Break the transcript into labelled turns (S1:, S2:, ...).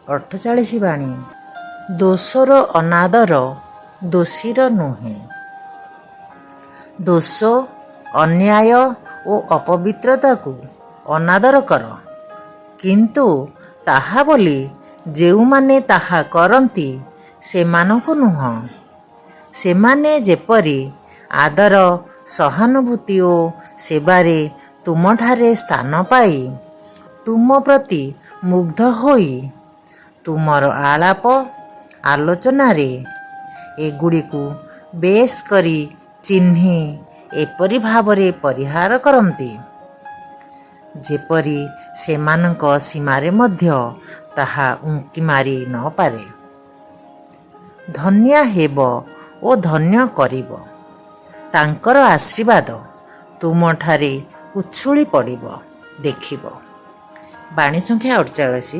S1: 48 ବାଣୀ। ଦୋଷର ଅନାଦର ଦୋଷୀର ନୁହେଁ। ଦୋଷ, ଅନ୍ୟାୟ ଓ ଅପବିତ୍ରତାକୁ ଅନାଦର କର, କିନ୍ତୁ ତାହା ବୋଲି ଯେଉଁମାନେ ତାହା କରନ୍ତି ସେମାନଙ୍କୁ ନୁହଁ। ସେମାନେ ଯେପରି ଆଦର, ସହାନୁଭୂତି ଓ ସେବାରେ ତୁମଠାରେ ସ୍ଥାନ ପାଇ ତୁମ ପ୍ରତି ମୁଗ୍ଧ ହୋଇ ତୁମର ଆଳାପ ଆଲୋଚନାରେ ଏଗୁଡ଼ିକୁ ବେଶ୍ କରି ଚିହ୍ନି ଏପରି ଭାବରେ ପରିହାର କରନ୍ତି, ଯେପରି ସେମାନଙ୍କ ସୀମାରେ ମଧ୍ୟ ତାହା ଉଙ୍କି ମାରି ନ ପାରେ। ଧନ୍ୟ ହେବ ଓ ଧନ୍ୟ କରିବ, ତାଙ୍କର ଆଶୀର୍ବାଦ ତୁମଠାରେ ଉଛୁଳି ପଡ଼ିବ ଦେଖିବ। ବାଣୀ ସଂଖ୍ୟା 48।